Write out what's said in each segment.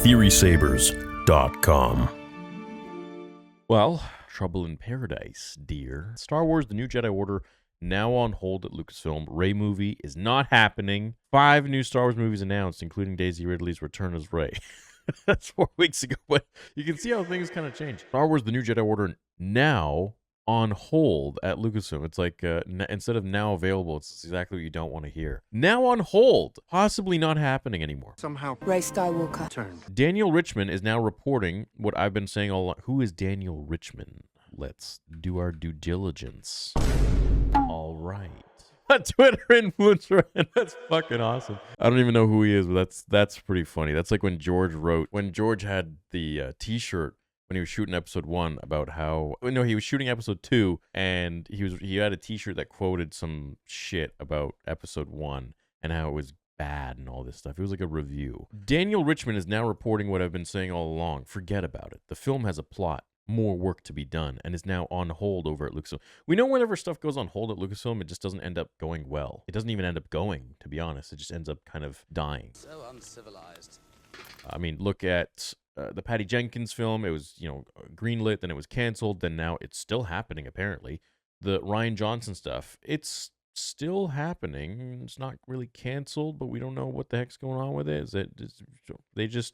theorysabers.com. Well, trouble in paradise, dear. Star Wars The New Jedi Order now on hold at Lucasfilm. Rey movie is not happening. 5 new Star Wars movies announced, including Daisy Ridley's return as Rey. That's 4 weeks ago, but you can see how things kind of change. Star Wars The New Jedi Order now on hold at Lucasfilm. It's like instead of now available, it's exactly what you don't want to hear. Now on hold, possibly not happening anymore. Somehow Rey Skywalker turned. Daniel Richman is now reporting what I've been saying all along. Who is Daniel Richman? Let's do our due diligence. All right. A Twitter influencer, and that's fucking awesome. I don't even know who he is, but that's pretty funny. That's like when George had the t-shirt when he was shooting episode 1 about how, no, he was shooting episode 2, and he had a t-shirt that quoted some shit about episode 1 and how it was bad and all this stuff. It was like a review. Daniel Richman is now reporting what I've been saying all along. Forget about it. The film has a plot, more work to be done, and is now on hold over at Lucasfilm. We know whenever stuff goes on hold at Lucasfilm, it just doesn't end up going well. It doesn't even end up going, to be honest. It just ends up kind of dying. So uncivilized. I mean, look at the Patty Jenkins film. It was, greenlit, then it was canceled, then now it's still happening, apparently. The Rian Johnson stuff, it's still happening. It's not really canceled, but we don't know what the heck's going on with it. They just...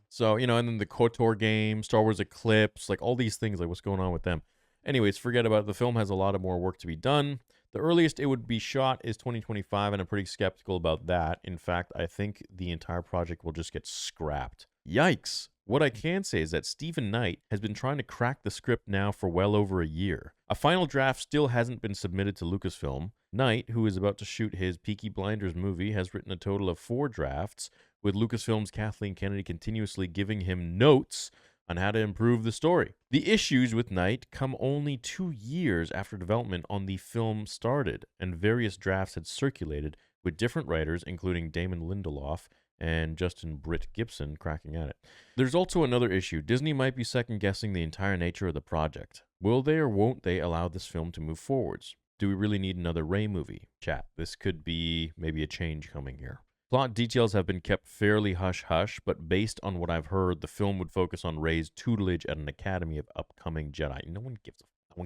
So, and then the KOTOR game, Star Wars Eclipse, like all these things, like what's going on with them. Anyways, forget about it. The film has a lot of more work to be done. The earliest it would be shot is 2025, and I'm pretty skeptical about that. In fact, I think the entire project will just get scrapped. Yikes. What I can say is that Stephen Knight has been trying to crack the script now for well over a year. A final draft still hasn't been submitted to Lucasfilm. Knight, who is about to shoot his Peaky Blinders movie, has written a total of 4 drafts, with Lucasfilm's Kathleen Kennedy continuously giving him notes on how to improve the story. The issues with Knight come only 2 years after development on the film started, and various drafts had circulated with different writers, including Damon Lindelof and Justin Britt Gibson, cracking at it. There's also another issue. Disney might be second-guessing the entire nature of the project. Will they or won't they allow this film to move forwards? Do we really need another Rey movie? Chat, this could be maybe a change coming here. Plot details have been kept fairly hush-hush, but based on what I've heard, the film would focus on Rey's tutelage at an academy of upcoming Jedi. No one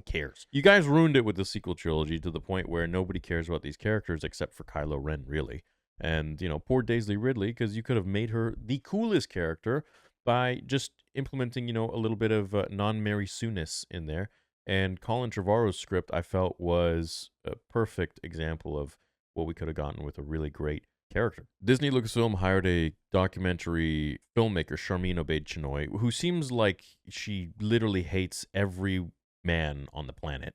cares. You guys ruined it with the sequel trilogy to the point where nobody cares about these characters except for Kylo Ren, really. And, poor Daisy Ridley, because you could have made her the coolest character by just implementing, a little bit of non-Mary Sue-ness in there. And Colin Trevorrow's script, I felt, was a perfect example of what we could have gotten with a really great character. Disney Lucasfilm hired a documentary filmmaker, Sharmeen Obaid-Chinoy, who seems like she literally hates every man on the planet,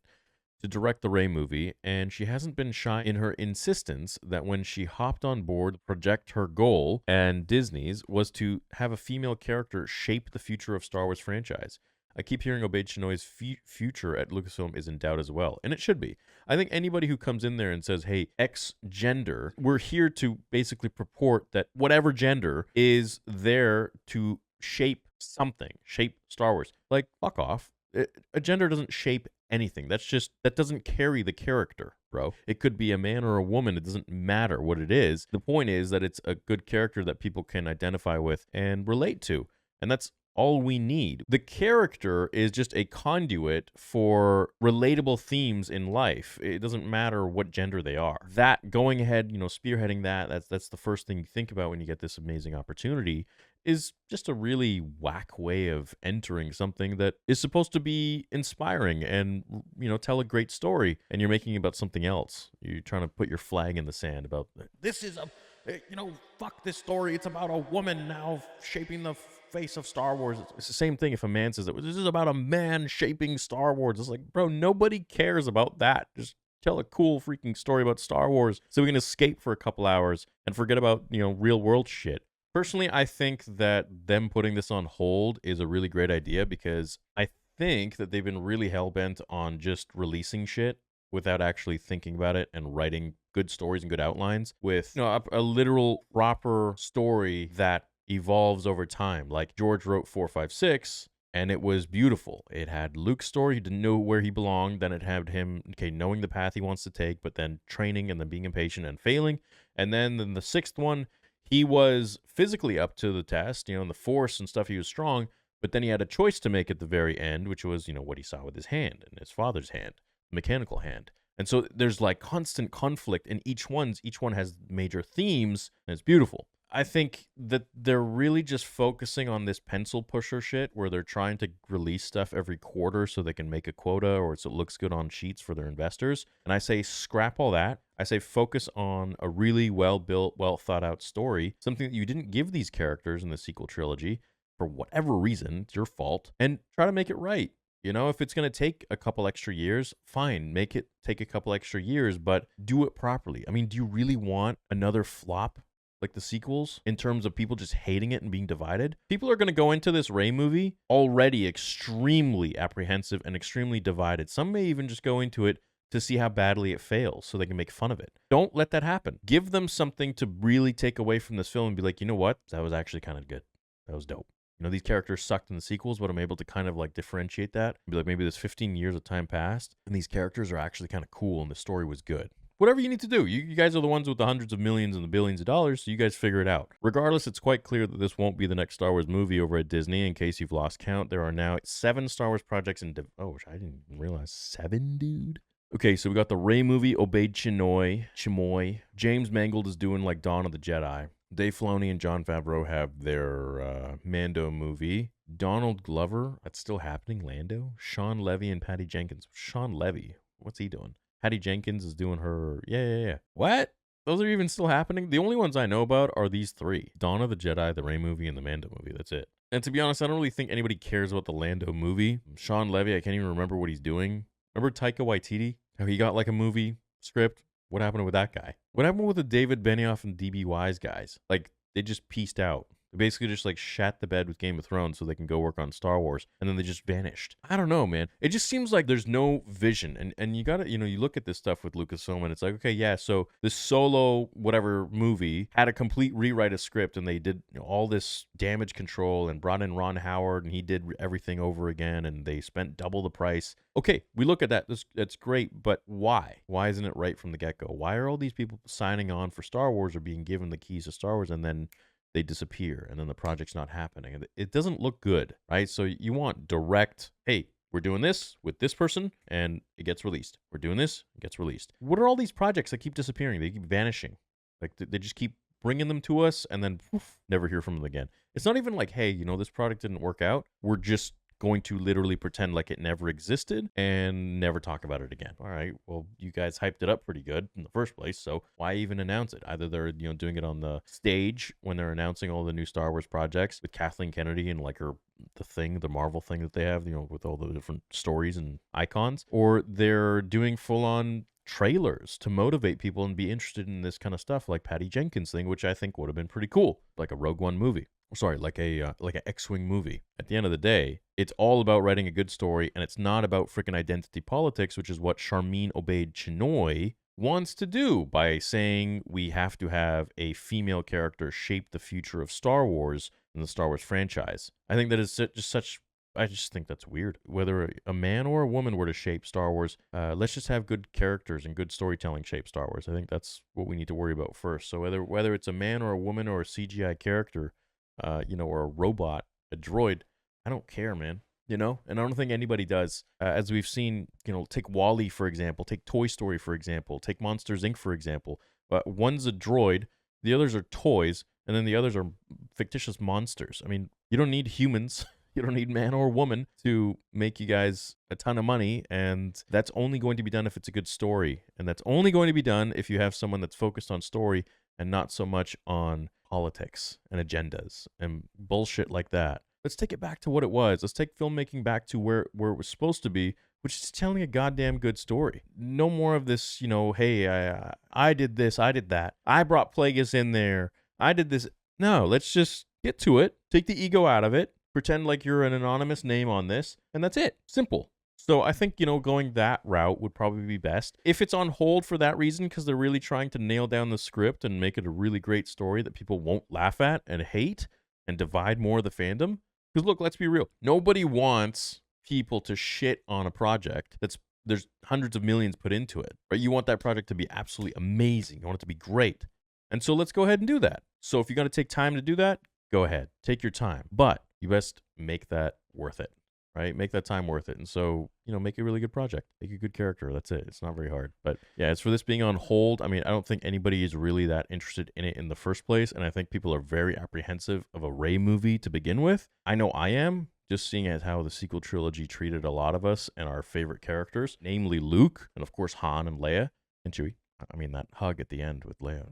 to direct the Rey movie, and she hasn't been shy in her insistence that when she hopped on board Project, her goal, and Disney's, was to have a female character shape the future of Star Wars franchise. I keep hearing Obaid-Chinoy's future at Lucasfilm is in doubt as well, and it should be. I think anybody who comes in there and says, hey, X gender, we're here to basically purport that whatever gender is there to shape something, shape Star Wars. Like, fuck off. A gender doesn't shape anything. That doesn't carry the character, bro. It could be a man or a woman. It doesn't matter what it is. The point is that it's a good character that people can identify with and relate to, and that's all we need. The character is just a conduit for relatable themes in life. It doesn't matter what gender they are. That going ahead, spearheading that's the first thing you think about when you get this amazing opportunity, is just a really whack way of entering something that is supposed to be inspiring and, tell a great story, and you're making it about something else. You're trying to put your flag in the sand about, this is fuck this story. It's about a woman now shaping the face of Star Wars. It's the same thing if a man says that this is about a man shaping Star Wars. It's like, bro, nobody cares about that. Just tell a cool freaking story about Star Wars so we can escape for a couple hours and forget about, real world shit. Personally, I think that them putting this on hold is a really great idea, because I think that they've been really hell-bent on just releasing shit without actually thinking about it and writing good stories and good outlines with a literal proper story that evolves over time. Like George wrote 4, 5, 6, and it was beautiful. It had Luke's story. He didn't know where he belonged. Then it had him, knowing the path he wants to take, but then training and then being impatient and failing. And then in the 6th one, He was physically up to the test, in the Force and stuff, he was strong, but then he had a choice to make at the very end, which was, what he saw with his hand and his father's hand, mechanical hand. And so there's like constant conflict in each one has major themes, and it's beautiful. I think that they're really just focusing on this pencil pusher shit where they're trying to release stuff every quarter so they can make a quota or so it looks good on sheets for their investors. And I say scrap all that. I say focus on a really well-built, well-thought-out story, something that you didn't give these characters in the sequel trilogy for whatever reason. It's your fault. And try to make it right. If it's going to take a couple extra years, fine, make it take a couple extra years, but do it properly. I mean, do you really want another flop like the sequels in terms of people just hating it and being divided? People are going to go into this Rey movie already extremely apprehensive and extremely divided. Some may even just go into it to see how badly it fails so they can make fun of it. Don't let that happen. Give them something to really take away from this film and be like, you know what? That was actually kind of good. That was dope. These characters sucked in the sequels, but I'm able to kind of like differentiate that. Be like, maybe there's 15 years of time passed, and these characters are actually kind of cool, and the story was good. Whatever you need to do. You guys are the ones with the hundreds of millions and the billions of dollars, so you guys figure it out. Regardless, it's quite clear that this won't be the next Star Wars movie over at Disney. In case you've lost count, there are now 7 Star Wars projects in I didn't realize 7, dude. Okay, so we got the Rey movie, Obeyed Chimoy. James Mangold is doing like Dawn of the Jedi. Dave Filoni and Jon Favreau have their Mando movie. Donald Glover, that's still happening, Lando. Sean Levy and Patty Jenkins. Sean Levy, what's he doing? Patty Jenkins is doing her, yeah. What? Those are even still happening? The only ones I know about are these 3. Dawn of the Jedi, the Rey movie, and the Mando movie. That's it. And to be honest, I don't really think anybody cares about the Lando movie. Sean Levy, I can't even remember what he's doing. Remember Taika Waititi? How he got like a movie script? What happened with that guy? What happened with the David Benioff and DB Wise guys? Like, they just pieced out. They basically just like shat the bed with Game of Thrones so they can go work on Star Wars, and then they just vanished. I don't know, man. It just seems like there's no vision, and you gotta, you look at this stuff with Lucasfilm, and it's like, okay, yeah, so this Solo whatever movie had a complete rewrite of script, and they did all this damage control and brought in Ron Howard, and he did everything over again, and they spent double the price. Okay, we look at that. That's great, but why? Why isn't it right from the get-go? Why are all these people signing on for Star Wars or being given the keys to Star Wars, and then they disappear, and then the project's not happening? It doesn't look good, right? So you want direct, hey, we're doing this with this person, and it gets released. We're doing this, it gets released. What are all these projects that keep disappearing? They keep vanishing. Like, they just keep bringing them to us, and then poof, never hear from them again. It's not even like, hey, this product didn't work out. We're just going to literally pretend like it never existed and never talk about it again. All right, well, you guys hyped it up pretty good in the first place, so why even announce it? Either they're doing it on the stage when they're announcing all the new Star Wars projects with Kathleen Kennedy and like the Marvel thing that they have, with all the different stories and icons, or they're doing full-on trailers to motivate people and be interested in this kind of stuff, like Patty Jenkins thing, which I think would have been pretty cool, like a Rogue One movie. Sorry, like an X-Wing movie. At the end of the day, it's all about writing a good story, and it's not about freaking identity politics, which is what Charmin Obaid Chinoy wants to do by saying we have to have a female character shape the future of Star Wars and the Star Wars franchise. I think that is just such... I just think that's weird. Whether a man or a woman were to shape Star Wars, let's just have good characters and good storytelling shape Star Wars. I think that's what we need to worry about first. So whether it's a man or a woman or a CGI character, or a robot, a droid, I don't care, man. And I don't think anybody does. As we've seen, take WALL-E, for example, take Toy Story, for example, take Monsters, Inc., for example. One's a droid, the others are toys, and then the others are fictitious monsters. I mean, you don't need humans. You don't need man or woman to make you guys a ton of money, and that's only going to be done if it's a good story. And that's only going to be done if you have someone that's focused on story and not so much on politics and agendas and bullshit like that. Let's take it back to what it was. Let's take filmmaking back to where it was supposed to be, which is telling a goddamn good story. No more of this, hey, I did this, I did that. I brought Plagueis in there. I did this. No, let's just get to it. Take the ego out of it. Pretend like you're an anonymous name on this, and that's it. Simple. So I think, going that route would probably be best. If it's on hold for that reason, because they're really trying to nail down the script and make it a really great story that people won't laugh at and hate and divide more of the fandom. Because look, let's be real. Nobody wants people to shit on a project there's hundreds of millions put into it, right? You want that project to be absolutely amazing. You want it to be great. And so let's go ahead and do that. So if you're going to take time to do that, go ahead. Take your time. But you best make that worth it, right? Make that time worth it. And so, make a really good project. Make a good character. That's it. It's not very hard. But yeah, as for this being on hold, I mean, I don't think anybody is really that interested in it in the first place. And I think people are very apprehensive of a Rey movie to begin with. I know I am. Just seeing as how the sequel trilogy treated a lot of us and our favorite characters, namely Luke, and of course Han and Leia and Chewie. I mean, that hug at the end with Leia,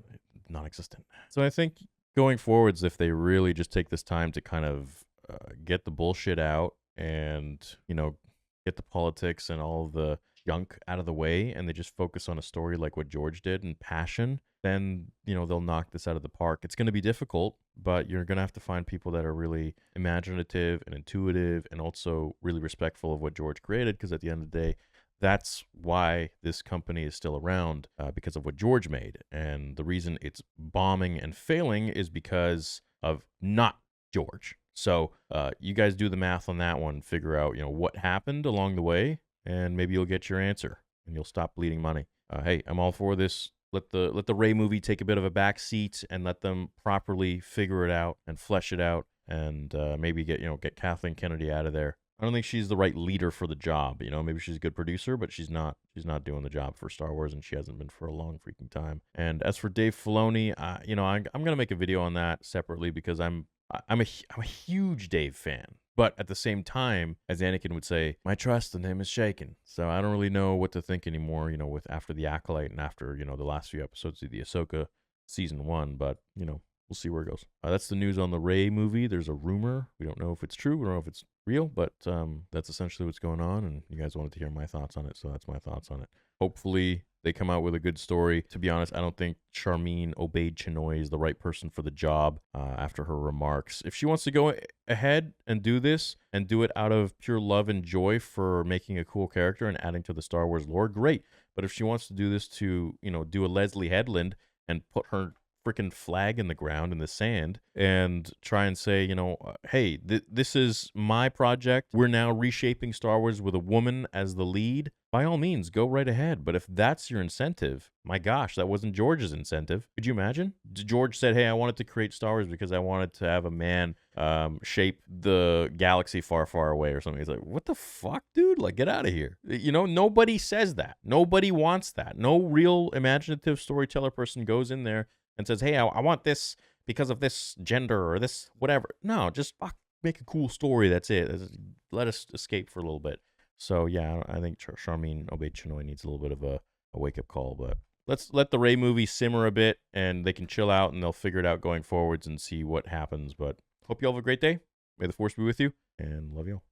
non-existent. So I think going forwards, if they really just take this time to kind of get the bullshit out and, get the politics and all of the junk out of the way, and they just focus on a story like what George did and passion, then, they'll knock this out of the park. It's going to be difficult, but you're going to have to find people that are really imaginative and intuitive and also really respectful of what George created, because at the end of the day, that's why this company is still around, because of what George made. And the reason it's bombing and failing is because of not George. So you guys do the math on that one, figure out, what happened along the way, and maybe you'll get your answer and you'll stop bleeding money. Hey, I'm all for this. Let the Rey movie take a bit of a back seat and let them properly figure it out and flesh it out, and maybe get Kathleen Kennedy out of there. I don't think she's the right leader for the job. Maybe she's a good producer, but she's not doing the job for Star Wars, and she hasn't been for a long freaking time. And as for Dave Filoni, I'm gonna make a video on that separately, because I'm a huge Dave fan. But at the same time, as Anakin would say, my trust in him is shaken. So I don't really know what to think anymore, with after The Acolyte and after, the last few episodes of the Ahsoka season 1. But, we'll see where it goes. That's the news on the Rey movie. There's a rumor. We don't know if it's true. We don't know if it's real, but that's essentially what's going on. And you guys wanted to hear my thoughts on it, so that's my thoughts on it. Hopefully they come out with a good story. To be honest, I don't think Charmin Obaid-Chinoy is the right person for the job after her remarks. If she wants to go ahead and do this and do it out of pure love and joy for making a cool character and adding to the Star Wars lore, great. But if she wants to do this to, do a Leslie Headland and put her freaking flag in the ground in the sand and try and say, hey, this is my project. We're now reshaping Star Wars with a woman as the lead. By all means, go right ahead. But if that's your incentive, my gosh, that wasn't George's incentive. Could you imagine? George said, hey, I wanted to create Star Wars because I wanted to have a man shape the galaxy far, far away or something. He's like, what the fuck, dude? Like, get out of here. Nobody says that. Nobody wants that. No real imaginative storyteller person goes in there and says, hey, I want this because of this gender or this whatever. No, just make a cool story. That's it. Let us escape for a little bit. So, yeah, I think Charmin Obaid-Chinoy needs a little bit of a wake-up call. But let's let the Rey movie simmer a bit, and they can chill out, and they'll figure it out going forwards and see what happens. But hope you all have a great day. May the Force be with you, and love you all.